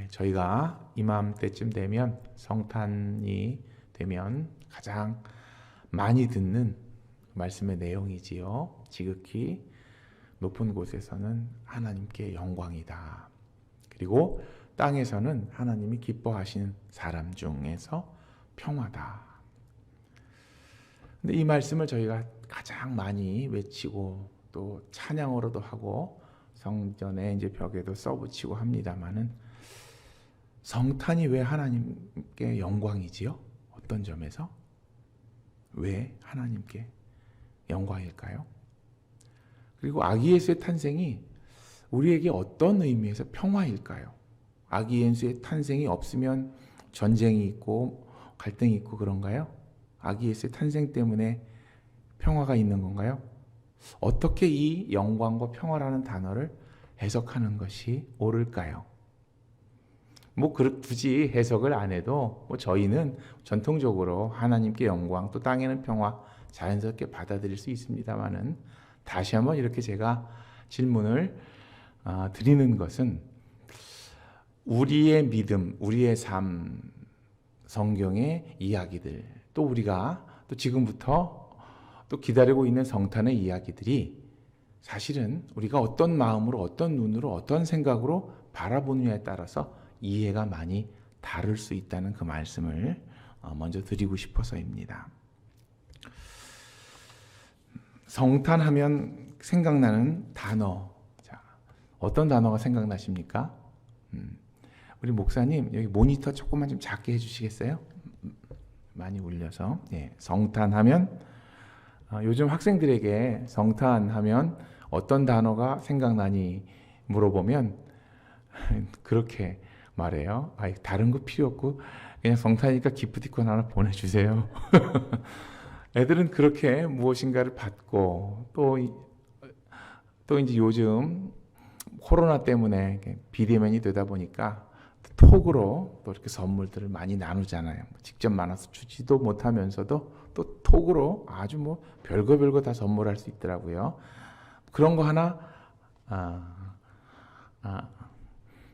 저희가 이맘때쯤 되면 성탄이 되면 가장 많이 듣는 말씀의 내용이지요. 지극히 높은 곳에서는 하나님께 영광이다. 그리고 땅에서는 하나님이 기뻐하시는 사람 중에서 평화다. 근데 이 말씀을 저희가 가장 많이 외치고 또 찬양으로도 하고 성전에 이제 벽에도 써붙이고 합니다만은 성탄이 왜 하나님께 영광이지요? 어떤 점에서? 왜 하나님께 영광일까요? 그리고 아기 예수의 탄생이 우리에게 어떤 의미에서 평화일까요? 아기 예수의 탄생이 없으면 전쟁이 있고 갈등이 있고 그런가요? 아기 예수의 탄생 때문에 평화가 있는 건가요? 어떻게 이 영광과 평화라는 단어를 해석하는 것이 옳을까요? 굳이 해석을 안 해도 저희는 전통적으로 하나님께 영광 또 땅에는 평화 자연스럽게 받아들일 수 있습니다만은 다시 한번 이렇게 제가 질문을 드리는 것은 우리의 믿음, 우리의 삶, 성경의 이야기들 또 우리가 또 지금부터 또 기다리고 있는 성탄의 이야기들이 사실은 우리가 어떤 마음으로 어떤 눈으로 어떤 생각으로 바라보느냐에 따라서 이해가 많이 다를 수 있다는 그 말씀을 먼저 드리고 싶어서입니다. 성탄하면 생각나는 단어, 자, 어떤 단어가 생각나십니까? 우리 목사님 여기 모니터 조금만 좀 작게 해주시겠어요? 많이 울려서. 예, 성탄하면 요즘 학생들에게 성탄하면 어떤 단어가 생각나니 물어보면 그렇게 말해요. 다른 거 필요 없고 그냥 성탄이니까 기프티콘 하나 보내주세요. 애들은 그렇게 무엇인가를 받고 또 이제 요즘 코로나 때문에 비대면이 되다 보니까 톡으로 또 이렇게 선물들을 많이 나누잖아요. 직접 만나서 주지도 못하면서도 또 톡으로 아주 별거 다 선물할 수 있더라고요. 그런 거 하나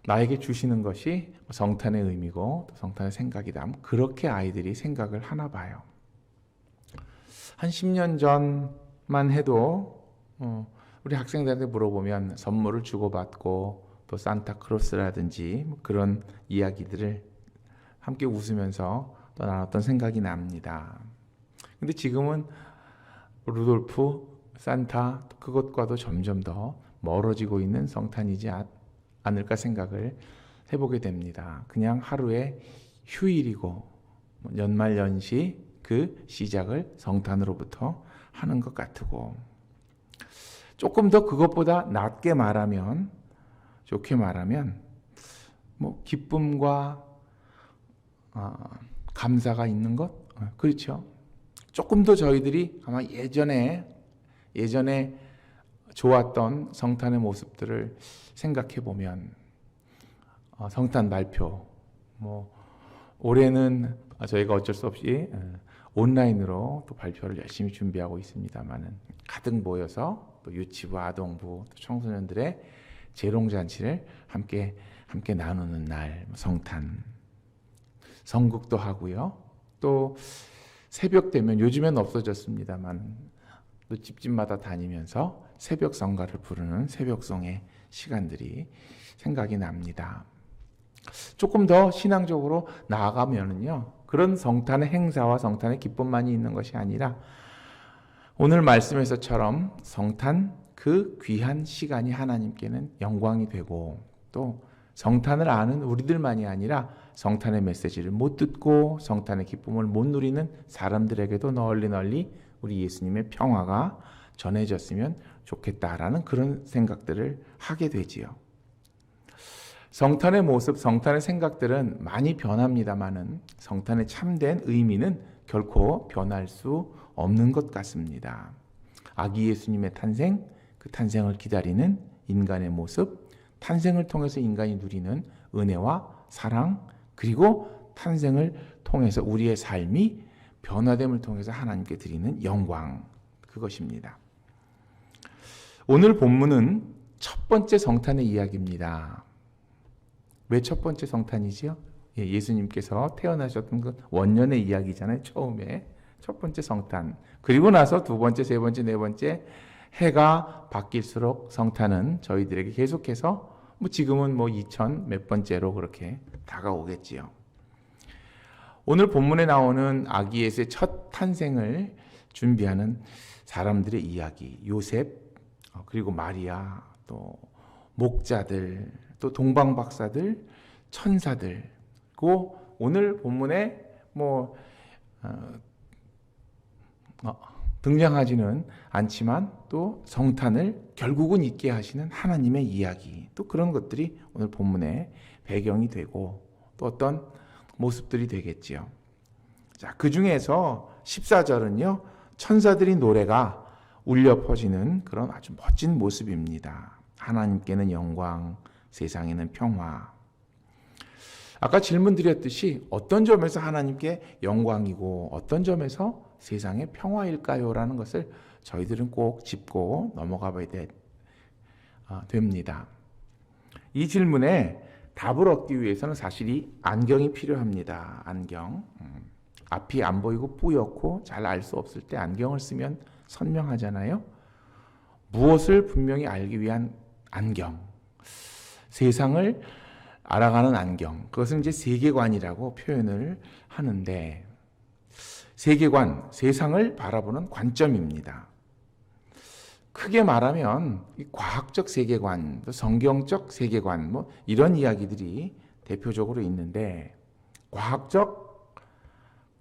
나에게 주시는 것이 성탄의 의미고 또 성탄의 생각이다. 그렇게 아이들이 생각을 하나 봐요. 한 10년 전만 해도 우리 학생들한테 물어보면 선물을 주고받고 또 산타크로스라든지 그런 이야기들을 함께 웃으면서 또 나눴던 생각이 납니다. 근데 지금은 루돌프, 산타 그것과도 점점 더 멀어지고 있는 성탄이지 않을까 생각을 해보게 됩니다. 그냥 하루의 휴일이고 연말연시 그 시작을 성탄으로부터 하는 것 같고 조금 더 그것보다 낮게 말하면 좋게 말하면 기쁨과 감사가 있는 것 그렇죠. 조금 더 저희들이 아마 예전에 좋았던 성탄의 모습들을 생각해 보면 성탄 발표 올해는 저희가 어쩔 수 없이 온라인으로 또 발표를 열심히 준비하고 있습니다만은 가득 모여서 또 유치부, 아동부, 또 청소년들의 재롱잔치를 함께 나누는 날 성탄 성국도 하고요. 또 새벽 되면 요즘엔 없어졌습니다만 또 집집마다 다니면서 새벽 성가를 부르는 새벽송의 시간들이 생각이 납니다. 조금 더 신앙적으로 나아가면은요, 그런 성탄의 행사와 성탄의 기쁨만이 있는 것이 아니라 오늘 말씀에서처럼 성탄 그 귀한 시간이 하나님께는 영광이 되고 또 성탄을 아는 우리들만이 아니라 성탄의 메시지를 못 듣고 성탄의 기쁨을 못 누리는 사람들에게도 널리 우리 예수님의 평화가 전해졌으면 좋겠다라는 그런 생각들을 하게 되지요. 성탄의 모습, 성탄의 생각들은 많이 변합니다만은 성탄의 참된 의미는 결코 변할 수 없는 것 같습니다. 아기 예수님의 탄생, 그 탄생을 기다리는 인간의 모습, 탄생을 통해서 인간이 누리는 은혜와 사랑, 그리고 탄생을 통해서 우리의 삶이 변화됨을 통해서 하나님께 드리는 영광, 그것입니다. 오늘 본문은 첫 번째 성탄의 이야기입니다. 왜 첫 번째 성탄이지요? 예, 예수님께서 태어나셨던 그 원년의 이야기잖아요. 처음에 첫 번째 성탄. 그리고 나서 두 번째, 세 번째, 네 번째 해가 바뀔수록 성탄은 저희들에게 계속해서 지금은 2000 몇 번째로 그렇게 다가오겠지요. 오늘 본문에 나오는 아기 예수의 첫 탄생을 준비하는 사람들의 이야기, 요셉, 그리고 마리아, 또 목자들, 또 동방박사들, 천사들, 그 오늘 본문에 등장하지는 않지만 또 성탄을 결국은 있게 하시는 하나님의 이야기, 또 그런 것들이 오늘 본문의 배경이 되고 또 어떤 모습들이 되겠지요. 자, 그 중에서 14절은요, 천사들의 노래가 울려 퍼지는 그런 아주 멋진 모습입니다. 하나님께는 영광, 세상에는 평화. 아까 질문 드렸듯이 어떤 점에서 하나님께 영광이고 어떤 점에서 세상의 평화일까요? 라는 것을 저희들은 꼭 짚고 넘어가 봐야 됩니다. 이 질문에 답을 얻기 위해서는 사실 이 안경이 필요합니다. 안경. 앞이 안 보이고 뿌옇고 잘 알 수 없을 때 안경을 쓰면 선명하잖아요. 무엇을 분명히 알기 위한 안경. 세상을 알아가는 안경. 그것은 이제 세계관이라고 표현을 하는데, 세계관, 세상을 바라보는 관점입니다. 크게 말하면 이 과학적 세계관, 성경적 세계관, 이런 이야기들이 대표적으로 있는데, 과학적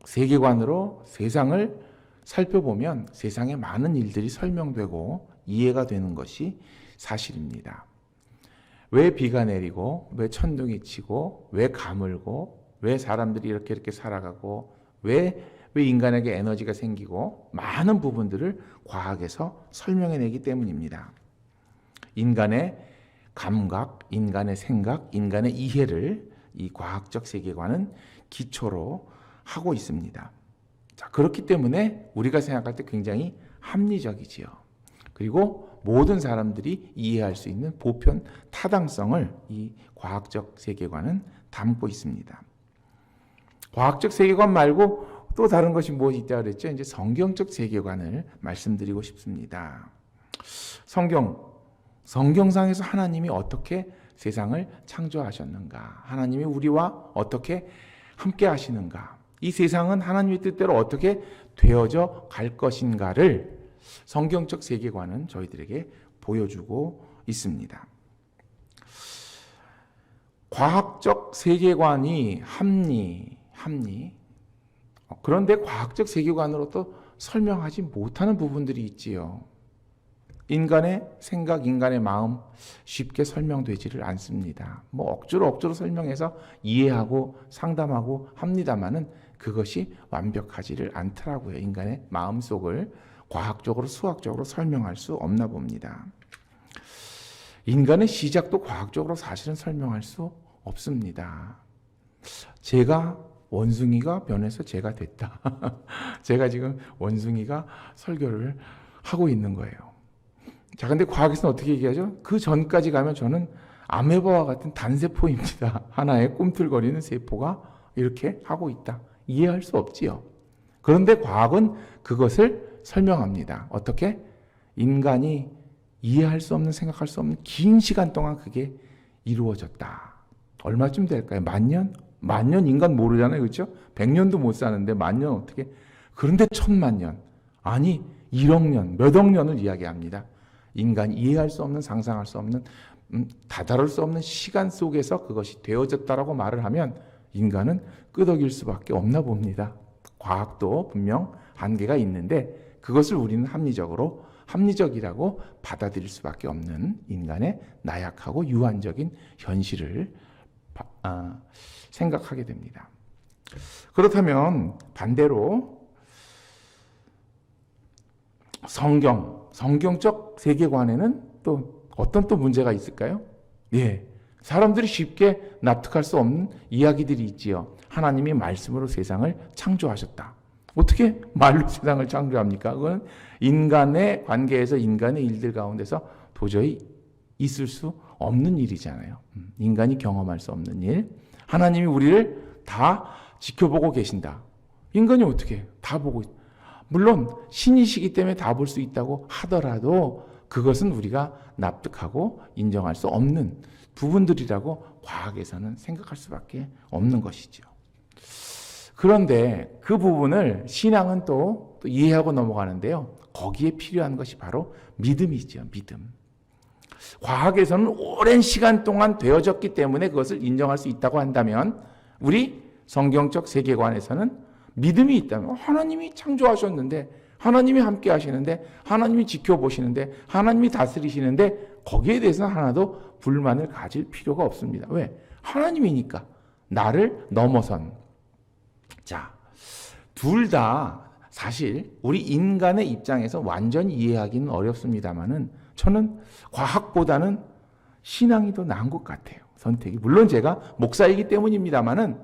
세계관으로 세상을 살펴보면 세상에 많은 일들이 설명되고 이해가 되는 것이 사실입니다. 왜 비가 내리고, 왜 천둥이 치고, 왜 가물고, 왜 사람들이 이렇게 살아가고, 왜 인간에게 에너지가 생기고, 많은 부분들을 과학에서 설명해내기 때문입니다. 인간의 감각, 인간의 생각, 인간의 이해를 이 과학적 세계관은 기초로 하고 있습니다. 자, 그렇기 때문에 우리가 생각할 때 굉장히 합리적이지요. 그리고 모든 사람들이 이해할 수 있는 보편 타당성을 이 과학적 세계관은 담고 있습니다. 과학적 세계관 말고 또 다른 것이 무엇이 있다고 그랬죠? 이제 성경적 세계관을 말씀드리고 싶습니다. 성경상에서 하나님이 어떻게 세상을 창조하셨는가? 하나님이 우리와 어떻게 함께 하시는가? 이 세상은 하나님의 뜻대로 어떻게 되어져 갈 것인가를 성경적 세계관은 저희들에게 보여주고 있습니다. 과학적 세계관이 합리. 그런데 과학적 세계관으로 또 설명하지 못하는 부분들이 있지요. 인간의 생각, 인간의 마음 쉽게 설명되지를 않습니다. 억지로 설명해서 이해하고 상담하고 합니다마는 그것이 완벽하지를 않더라고요. 인간의 마음속을 과학적으로, 수학적으로 설명할 수 없나 봅니다. 인간의 시작도 과학적으로 사실은 설명할 수 없습니다. 제가 원숭이가 변해서 제가 됐다. 제가 지금 원숭이가 설교를 하고 있는 거예요. 자, 근데 과학에서는 어떻게 얘기하죠? 그 전까지 가면 저는 아메바와 같은 단세포입니다. 하나의 꿈틀거리는 세포가 이렇게 하고 있다. 이해할 수 없지요. 그런데 과학은 그것을 설명합니다. 어떻게? 인간이 이해할 수 없는, 생각할 수 없는 긴 시간 동안 그게 이루어졌다. 얼마쯤 될까요? 만년? 만년 인간 모르잖아요. 그렇죠? 100년도 못 사는데 만년 어떻게? 그런데 1000만 년. 아니 1억 년, 몇 억 년을 이야기합니다. 인간이 이해할 수 없는, 상상할 수 없는, 다다를 수 없는 시간 속에서 그것이 되어졌다라고 말을 하면 인간은 끄덕일 수밖에 없나 봅니다. 과학도 분명 한계가 있는데 그것을 우리는 합리적이라고 받아들일 수밖에 없는 인간의 나약하고 유한적인 현실을 생각하게 됩니다. 그렇다면 반대로 성경적 세계관에는 또 어떤 문제가 있을까요? 예, 사람들이 쉽게 납득할 수 없는 이야기들이 있지요. 하나님이 말씀으로 세상을 창조하셨다. 어떻게 말로 세상을 창조합니까? 그건 인간의 관계에서 인간의 일들 가운데서 도저히 있을 수 없는 일이잖아요. 인간이 경험할 수 없는 일. 하나님이 우리를 다 지켜보고 계신다. 인간이 어떻게 해요? 다 보고 있. 물론 신이시기 때문에 다 볼 수 있다고 하더라도 그것은 우리가 납득하고 인정할 수 없는 부분들이라고 과학에서는 생각할 수밖에 없는 것이죠. 그런데 그 부분을 신앙은 또 이해하고 넘어가는데요. 거기에 필요한 것이 바로 믿음이죠. 믿음. 과학에서는 오랜 시간 동안 되어졌기 때문에 그것을 인정할 수 있다고 한다면 우리 성경적 세계관에서는 믿음이 있다면 하나님이 창조하셨는데 하나님이 함께 하시는데 하나님이 지켜보시는데 하나님이 다스리시는데 거기에 대해서는 하나도 불만을 가질 필요가 없습니다. 왜? 하나님이니까 나를 넘어선. 자, 둘 다 사실 우리 인간의 입장에서 완전히 이해하기는 어렵습니다만은 저는 과학보다는 신앙이 더 나은 것 같아요. 선택이. 물론 제가 목사이기 때문입니다만은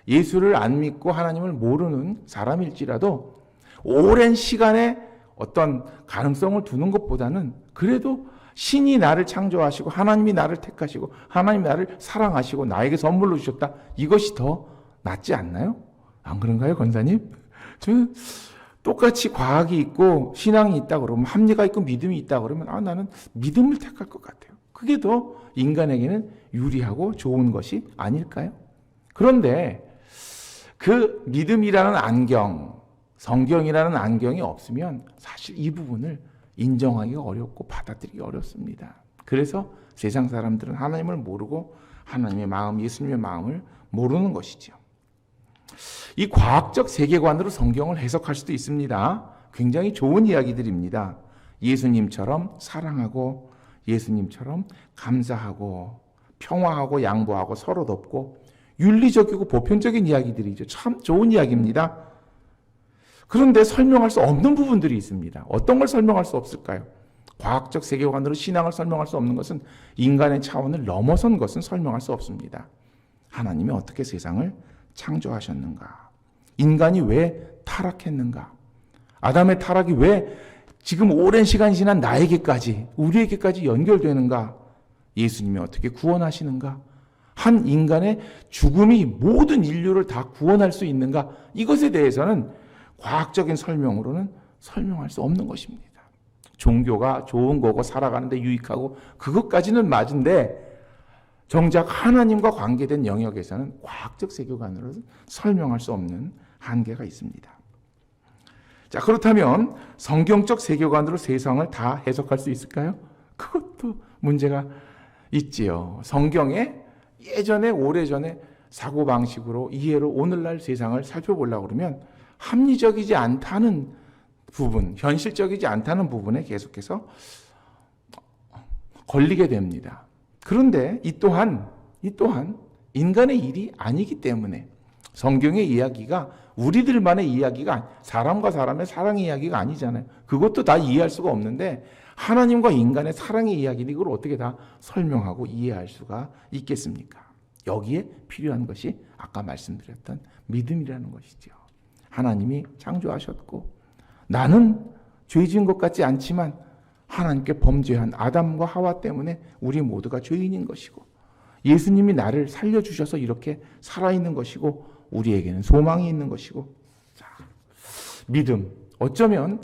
예수를 안 믿고 하나님을 모르는 사람일지라도 오랜 시간에 어떤 가능성을 두는 것보다는 그래도 신이 나를 창조하시고 하나님이 나를 택하시고 하나님이 나를 사랑하시고 나에게 선물로 주셨다. 이것이 더 낫지 않나요? 안 그런가요, 권사님? 저는 똑같이 과학이 있고 신앙이 있다 그러면 합리가 있고 믿음이 있다 그러면 나는 믿음을 택할 것 같아요. 그게 더 인간에게는 유리하고 좋은 것이 아닐까요? 그런데 그 믿음이라는 안경, 성경이라는 안경이 없으면 사실 이 부분을 인정하기가 어렵고 받아들이기 어렵습니다. 그래서 세상 사람들은 하나님을 모르고 하나님의 마음, 예수님의 마음을 모르는 것이죠. 이 과학적 세계관으로 성경을 해석할 수도 있습니다. 굉장히 좋은 이야기들입니다. 예수님처럼 사랑하고 예수님처럼 감사하고 평화하고 양보하고 서로 돕고 윤리적이고 보편적인 이야기들이죠. 참 좋은 이야기입니다. 그런데 설명할 수 없는 부분들이 있습니다. 어떤 걸 설명할 수 없을까요? 과학적 세계관으로 신앙을 설명할 수 없는 것은 인간의 차원을 넘어선 것은 설명할 수 없습니다. 하나님이 어떻게 세상을 창조하셨는가? 인간이 왜 타락했는가? 아담의 타락이 왜 지금 오랜 시간이 지난 나에게까지, 우리에게까지 연결되는가? 예수님이 어떻게 구원하시는가? 한 인간의 죽음이 모든 인류를 다 구원할 수 있는가? 이것에 대해서는 과학적인 설명으로는 설명할 수 없는 것입니다. 종교가 좋은 거고 살아가는데 유익하고 그것까지는 맞은데 정작 하나님과 관계된 영역에서는 과학적 세계관으로 설명할 수 없는 한계가 있습니다. 자, 그렇다면 성경적 세계관으로 세상을 다 해석할 수 있을까요? 그것도 문제가 있지요. 성경에 예전에 오래전에 사고방식으로 이해로 오늘날 세상을 살펴보려고 그러면 합리적이지 않다는 부분, 현실적이지 않다는 부분에 계속해서 걸리게 됩니다. 그런데 이 또한 인간의 일이 아니기 때문에 성경의 이야기가 우리들만의 이야기가 사람과 사람의 사랑의 이야기가 아니잖아요. 그것도 다 이해할 수가 없는데 하나님과 인간의 사랑의 이야기를 이걸 어떻게 다 설명하고 이해할 수가 있겠습니까? 여기에 필요한 것이 아까 말씀드렸던 믿음이라는 것이죠. 하나님이 창조하셨고 나는 죄 지은 것 같지 않지만 하나님께 범죄한 아담과 하와 때문에 우리 모두가 죄인인 것이고 예수님이 나를 살려주셔서 이렇게 살아있는 것이고 우리에게는 소망이 있는 것이고 자, 믿음 어쩌면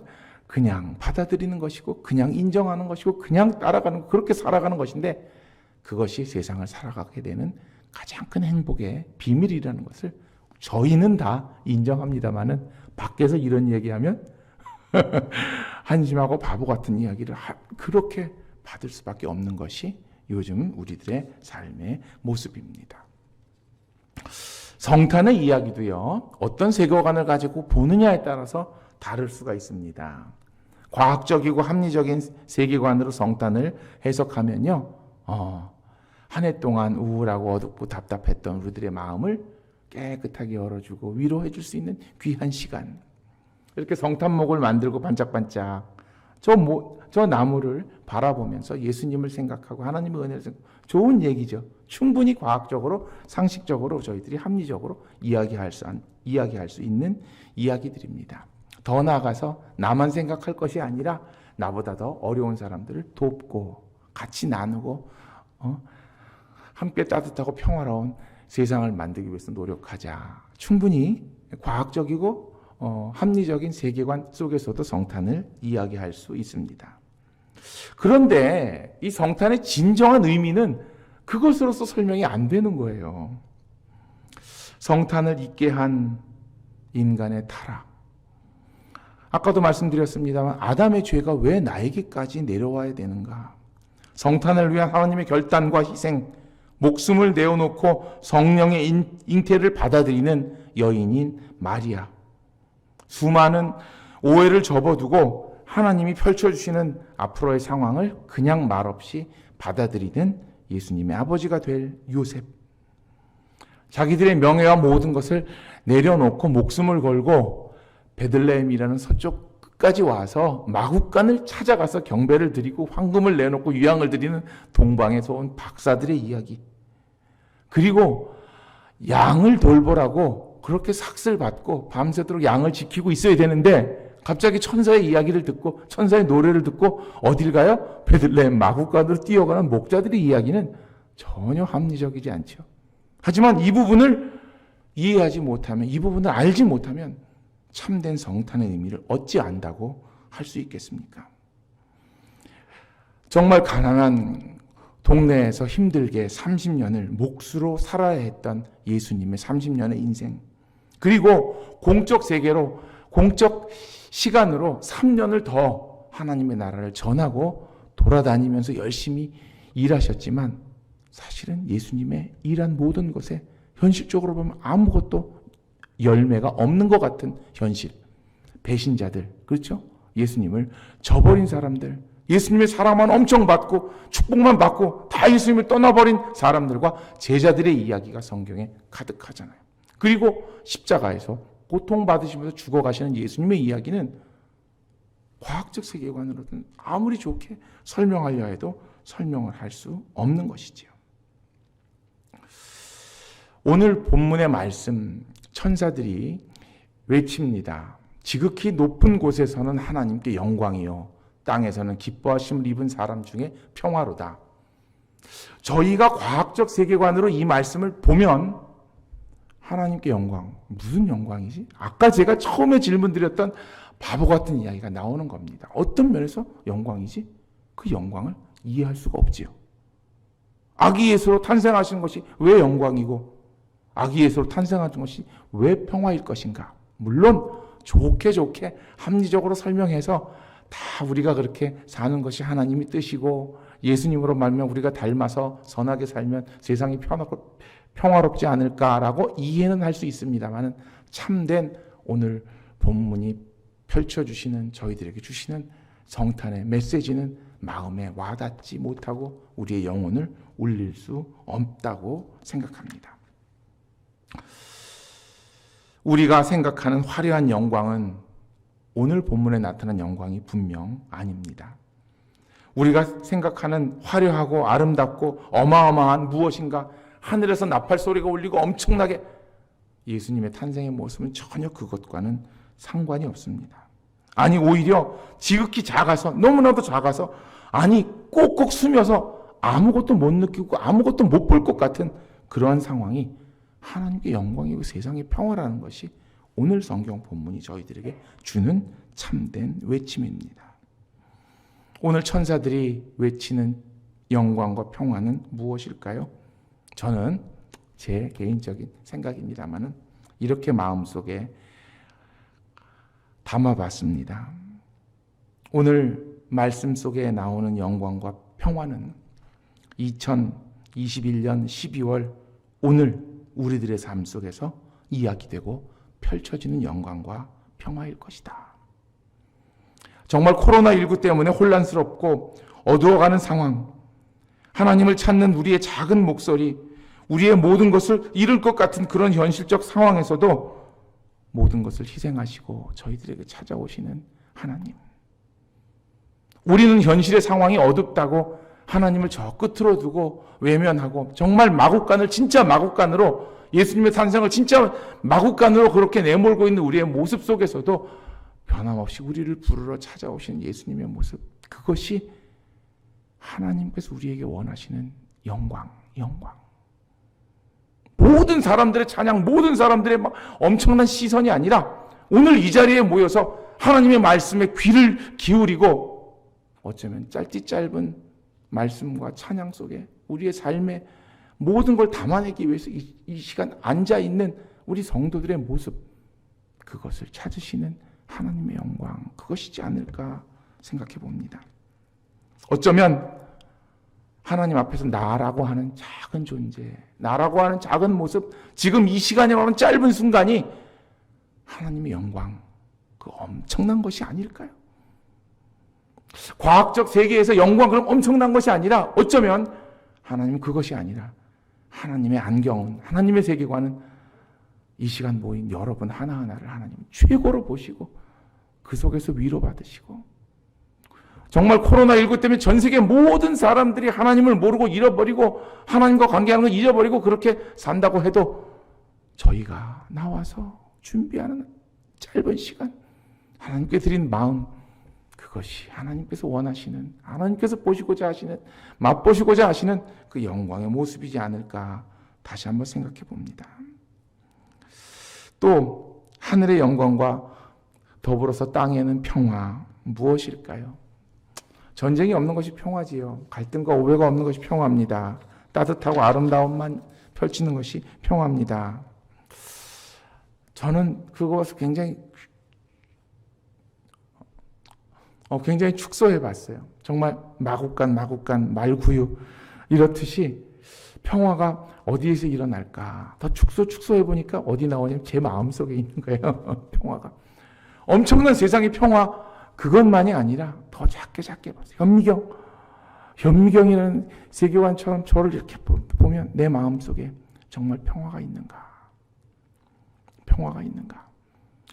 그냥 받아들이는 것이고 그냥 인정하는 것이고 그냥 따라가는 것, 그렇게 살아가는 것인데 그것이 세상을 살아가게 되는 가장 큰 행복의 비밀이라는 것을 저희는 다 인정합니다만은 밖에서 이런 얘기하면 한심하고 바보 같은 이야기를 그렇게 받을 수밖에 없는 것이 요즘 우리들의 삶의 모습입니다. 성탄의 이야기도요, 어떤 세계관을 가지고 보느냐에 따라서 다를 수가 있습니다. 과학적이고 합리적인 세계관으로 성탄을 해석하면요, 한 해 동안 우울하고 어둡고 답답했던 우리들의 마음을 깨끗하게 열어주고 위로해 줄 수 있는 귀한 시간. 이렇게 성탄목을 만들고 반짝반짝 저 나무를 바라보면서 예수님을 생각하고 하나님의 은혜를 생각하고 좋은 얘기죠. 충분히 과학적으로 상식적으로 저희들이 합리적으로 이야기할 수 있는 이야기들입니다. 더 나아가서 나만 생각할 것이 아니라 나보다 더 어려운 사람들을 돕고 같이 나누고 함께 따뜻하고 평화로운 세상을 만들기 위해서 노력하자. 충분히 과학적이고 합리적인 세계관 속에서도 성탄을 이야기할 수 있습니다. 그런데 이 성탄의 진정한 의미는 그것으로서 설명이 안 되는 거예요. 성탄을 잊게 한 인간의 타락. 아까도 말씀드렸습니다만 아담의 죄가 왜 나에게까지 내려와야 되는가? 성탄을 위한 하나님의 결단과 희생, 목숨을 내어놓고 성령의 잉태를 받아들이는 여인인 마리아. 수많은 오해를 접어두고 하나님이 펼쳐주시는 앞으로의 상황을 그냥 말없이 받아들이는 예수님의 아버지가 될 요셉. 자기들의 명예와 모든 것을 내려놓고 목숨을 걸고 베들레헴이라는 서쪽 끝까지 와서 마국간을 찾아가서 경배를 드리고 황금을 내놓고 유향을 드리는 동방에서 온 박사들의 이야기. 그리고 양을 돌보라고 그렇게 삭슬 받고 밤새도록 양을 지키고 있어야 되는데 갑자기 천사의 이야기를 듣고 천사의 노래를 듣고 어딜 가요? 베들레헴 마국간으로 뛰어가는 목자들의 이야기는 전혀 합리적이지 않죠. 하지만 이 부분을 이해하지 못하면, 이 부분을 알지 못하면 참된 성탄의 의미를 어찌 안다고 할 수 있겠습니까? 정말 가난한 동네에서 힘들게 30년을 몫으로 살아야 했던 예수님의 30년의 인생, 그리고 공적 세계로, 공적 시간으로 3년을 더 하나님의 나라를 전하고 돌아다니면서 열심히 일하셨지만 사실은 예수님의 일한 모든 것에 현실적으로 보면 아무것도 열매가 없는 것 같은 현실. 배신자들, 그렇죠? 예수님을 저버린 사람들, 예수님의 사랑만 엄청 받고 축복만 받고 다 예수님을 떠나버린 사람들과 제자들의 이야기가 성경에 가득하잖아요. 그리고 십자가에서 고통받으시면서 죽어가시는 예수님의 이야기는 과학적 세계관으로는 아무리 좋게 설명하려 해도 설명을 할 수 없는 것이지요. 오늘 본문의 말씀, 천사들이 외칩니다. 지극히 높은 곳에서는 하나님께 영광이요, 땅에서는 기뻐하심을 입은 사람 중에 평화로다. 저희가 과학적 세계관으로 이 말씀을 보면 하나님께 영광, 무슨 영광이지? 아까 제가 처음에 질문드렸던 바보 같은 이야기가 나오는 겁니다. 어떤 면에서 영광이지? 그 영광을 이해할 수가 없지요. 아기 예수로 탄생하신 것이 왜 영광이고 아기 예수로 탄생하신 것이 왜 평화일 것인가? 물론 좋게 합리적으로 설명해서 다 우리가 그렇게 사는 것이 하나님의 뜻이고 예수님으로 말미암아 우리가 닮아서 선하게 살면 세상이 평화롭지 않을까라고 이해는 할 수 있습니다만 참된 오늘 본문이 펼쳐주시는, 저희들에게 주시는 성탄의 메시지는 마음에 와닿지 못하고 우리의 영혼을 울릴 수 없다고 생각합니다. 우리가 생각하는 화려한 영광은 오늘 본문에 나타난 영광이 분명 아닙니다. 우리가 생각하는 화려하고 아름답고 어마어마한 무엇인가, 하늘에서 나팔 소리가 울리고 엄청나게, 예수님의 탄생의 모습은 전혀 그것과는 상관이 없습니다. 아니 오히려 지극히 작아서, 너무나도 작아서, 아니 꼭꼭 숨어서 아무것도 못 느끼고 아무것도 못 볼 것 같은 그러한 상황이 하나님께 영광이고 세상의 평화라는 것이 오늘 성경 본문이 저희들에게 주는 참된 외침입니다. 오늘 천사들이 외치는 영광과 평화는 무엇일까요? 저는 제 개인적인 생각입니다만 이렇게 마음속에 담아봤습니다. 오늘 말씀 속에 나오는 영광과 평화는 2021년 12월 오늘 우리들의 삶 속에서 이야기되고 펼쳐지는 영광과 평화일 것이다. 정말 코로나19 때문에 혼란스럽고 어두워가는 상황, 하나님을 찾는 우리의 작은 목소리, 우리의 모든 것을 잃을 것 같은 그런 현실적 상황에서도 모든 것을 희생하시고 저희들에게 찾아오시는 하나님. 우리는 현실의 상황이 어둡다고 하나님을 저 끝으로 두고 외면하고 정말 마국간을 진짜 마국간으로, 예수님의 탄생을 진짜 마국간으로 그렇게 내몰고 있는 우리의 모습 속에서도 변함없이 우리를 부르러 찾아오시는 예수님의 모습, 그것이 하나님께서 우리에게 원하시는 영광, 영광. 모든 사람들의 찬양, 모든 사람들의 막 엄청난 시선이 아니라 오늘 이 자리에 모여서 하나님의 말씀에 귀를 기울이고 어쩌면 짧은 말씀과 찬양 속에 우리의 삶의 모든 걸 담아내기 위해서 이 시간 앉아있는 우리 성도들의 모습, 그것을 찾으시는 하나님의 영광, 그것이지 않을까 생각해 봅니다. 어쩌면 하나님 앞에서 나라고 하는 작은 존재, 나라고 하는 작은 모습, 지금 이 시간이라는 짧은 순간이 하나님의 영광, 그 엄청난 것이 아닐까요? 과학적 세계에서 영광 그럼 엄청난 것이 아니라 어쩌면 하나님은 그것이 아니라 하나님의 안경은, 하나님의 세계관은 이 시간 모인 여러분 하나하나를 하나님 최고로 보시고 그 속에서 위로받으시고, 정말 코로나19 때문에 전 세계 모든 사람들이 하나님을 모르고 잃어버리고 하나님과 관계하는 걸 잊어버리고 그렇게 산다고 해도 저희가 나와서 준비하는 짧은 시간, 하나님께 드린 마음, 그것이 하나님께서 원하시는, 하나님께서 보시고자 하시는, 맛보시고자 하시는 그 영광의 모습이지 않을까 다시 한번 생각해 봅니다. 또 하늘의 영광과 더불어서 땅에는 평화, 무엇일까요? 전쟁이 없는 것이 평화지요. 갈등과 오해가 없는 것이 평화입니다. 따뜻하고 아름다움만 펼치는 것이 평화입니다. 저는 그것을 굉장히 축소해 봤어요. 정말 마국간 말구유 이렇듯이 평화가 어디에서 일어날까? 더 축소해 보니까 어디 나오냐면 제 마음속에 있는 거예요. 평화가. 엄청난 세상의 평화, 그것만이 아니라 더 작게 봤어요. 현미경이라는 세계관처럼 저를 이렇게 보면 내 마음속에 정말 평화가 있는가?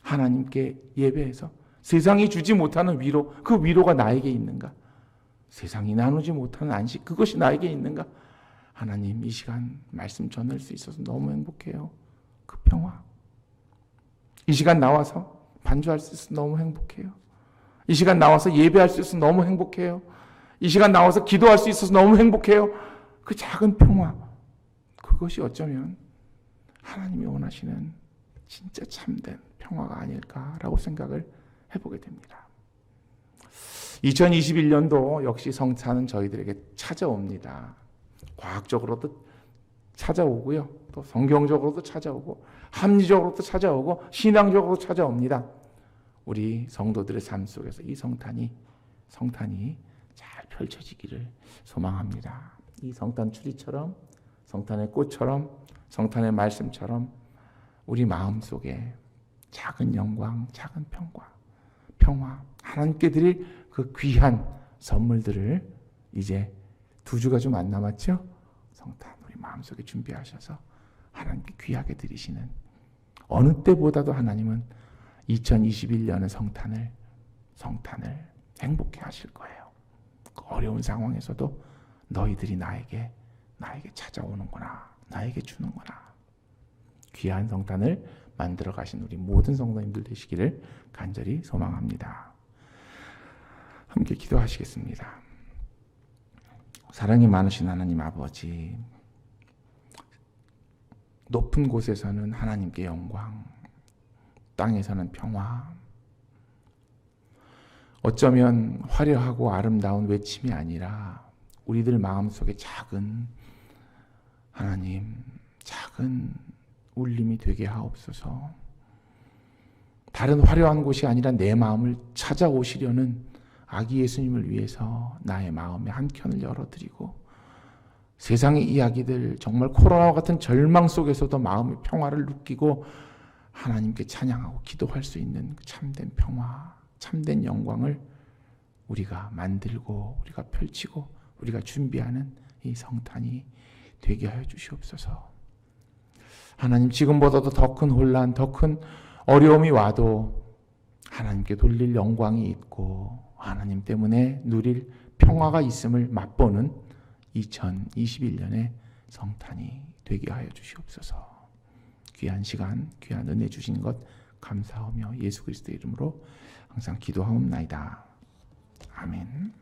하나님께 예배해서 세상이 주지 못하는 위로, 그 위로가 나에게 있는가? 세상이 나누지 못하는 안식, 그것이 나에게 있는가? 하나님, 이 시간 말씀 전할 수 있어서 너무 행복해요. 그 평화. 이 시간 나와서 반주할 수 있어서 너무 행복해요. 이 시간 나와서 예배할 수 있어서 너무 행복해요. 이 시간 나와서 기도할 수 있어서 너무 행복해요. 그 작은 평화, 그것이 어쩌면 하나님이 원하시는 진짜 참된 평화가 아닐까라고 생각을 해보게 됩니다. 2021년도 역시 성탄은 저희들에게 찾아옵니다. 과학적으로도 찾아오고요. 또 성경적으로도 찾아오고 합리적으로도 찾아오고 신앙적으로도 찾아옵니다. 우리 성도들의 삶 속에서 이 성탄이 잘 펼쳐지기를 소망합니다. 이 성탄 추리처럼, 성탄의 꽃처럼, 성탄의 말씀처럼 우리 마음속에 작은 영광, 작은 평화, 하나님께 드릴 그 귀한 선물들을 이제 2주가 좀 안 남았죠? 성탄 우리 마음속에 준비하셔서 하나님께 귀하게 드리시는, 어느 때보다도 하나님은 2021년의 성탄을 행복해 하실 거예요. 그 어려운 상황에서도 너희들이 나에게 찾아오는구나, 나에게 주는구나. 귀한 성탄을 만들어 가신 우리 모든 성도님들 되시기를 간절히 소망합니다. 함께 기도하시겠습니다. 사랑이 많으신 하나님 아버지, 높은 곳에서는 하나님께 영광, 땅에서는 평화, 어쩌면 화려하고 아름다운 외침이 아니라 우리들 마음속에 작은 울림이 되게 하옵소서. 다른 화려한 곳이 아니라 내 마음을 찾아오시려는 아기 예수님을 위해서 나의 마음의 한켠을 열어드리고, 세상의 이야기들, 정말 코로나와 같은 절망 속에서도 마음의 평화를 느끼고 하나님께 찬양하고 기도할 수 있는 참된 평화, 참된 영광을 우리가 만들고 우리가 펼치고 우리가 준비하는 이 성탄이 되게 하여 주시옵소서. 하나님, 지금보다도 더 큰 혼란, 더 큰 어려움이 와도 하나님께 돌릴 영광이 있고 하나님 때문에 누릴 평화가 있음을 맛보는 2021년의 성탄이 되게 하여 주시옵소서. 귀한 시간, 귀한 은혜 주신 것 감사하며 예수 그리스도의 이름으로 항상 기도하옵나이다. 아멘.